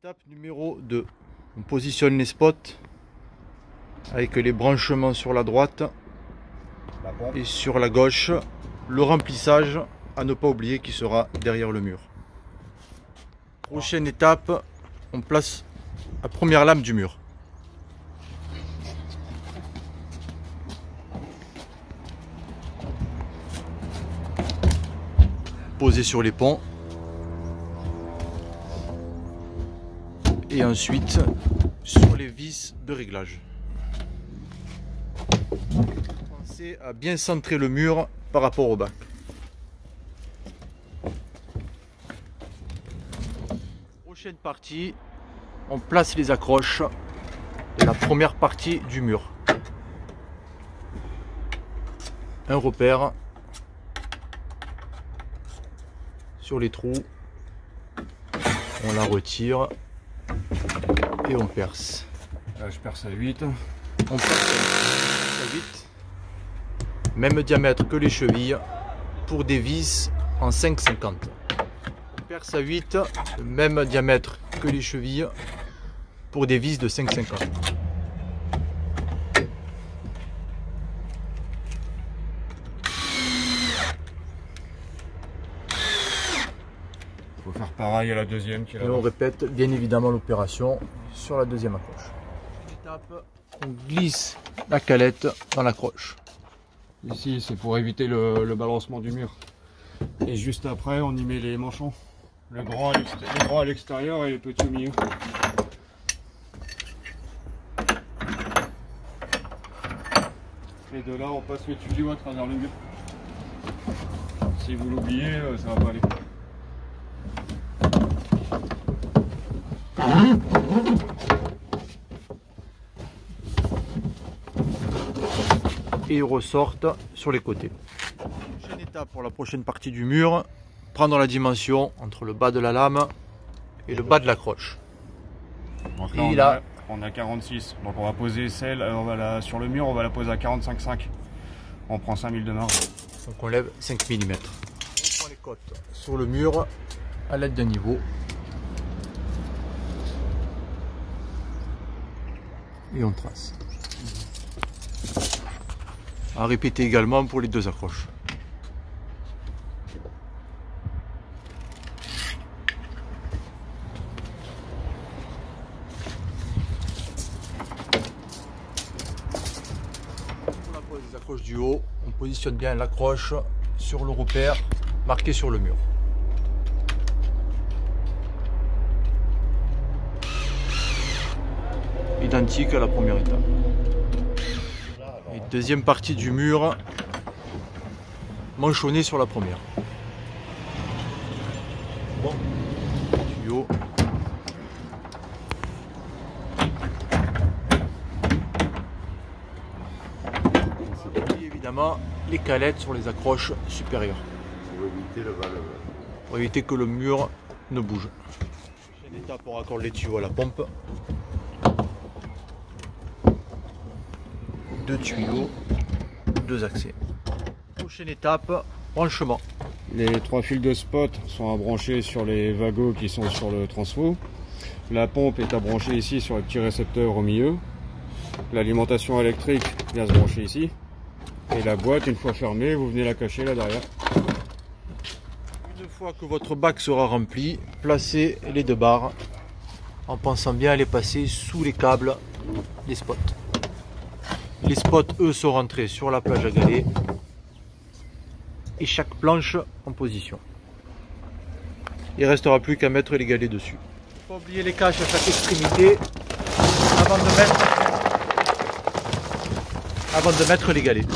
Étape numéro 2. On positionne les spots avec les branchements sur la droite et sur la gauche. Le remplissage, à ne pas oublier, qui sera derrière le mur. Prochaine étape, on place la première lame du mur. Poser sur les ponts. Et ensuite sur les vis de réglage. Pensez à bien centrer le mur par rapport au bac. Prochaine partie, on place les accroches de la première partie du mur. Un repère sur les trous, on la retire. Et on perce. Là, je perce à 8. On perce à 8. Même diamètre que les chevilles pour des vis en 5,50. On perce à 8. Même diamètre que les chevilles pour des vis de 5,50. Faut faire pareil à la deuxième qui est là. Et on répète bien évidemment l'opération sur la deuxième accroche. Étape, on glisse la calette dans l'accroche. Ici, c'est pour éviter le balancement du mur. Et juste après, on y met les manchons. Le grand à l'extérieur et le petit au milieu. Et de là, on passe le tuyau à travers le mur. Si vous l'oubliez, ça va pas aller. Et ils ressortent sur les côtés. Prochaine étape pour la prochaine partie du mur, prendre la dimension entre le bas de la lame et le bas de l'accroche. Donc là, on a 46, donc on va poser celle, sur le mur, on va la poser à 45,5. On prend 5000 de marge. Donc on lève 5 mm. On prend les côtes sur le mur à l'aide d'un niveau. Et on trace. À répéter également pour les deux accroches. Pour la pose des accroches du haut, on positionne bien l'accroche sur le repère marqué sur le mur. Identique à la première étape. Et deuxième partie du mur, manchonné sur la première. Bon, tuyau. Et évidemment, les calettes sur les accroches supérieures. Pour éviter que le mur ne bouge. Prochaine étape, on raccorde les tuyaux à la pompe. Deux tuyaux, deux accès. Prochaine étape, branchement. Les 3 fils de spot sont à brancher sur les wagots qui sont sur le transfo. La pompe est à brancher ici sur le petit récepteur au milieu. L'alimentation électrique vient se brancher ici. Et la boîte, une fois fermée, vous venez la cacher là derrière. Une fois que votre bac sera rempli, placez les deux barres en pensant bien à les passer sous les câbles des spots. Les spots, eux, sont rentrés sur la plage à galets et chaque planche en position. Il ne restera plus qu'à mettre les galets dessus. Il ne faut pas oublier les caches à chaque extrémité avant de mettre les galets.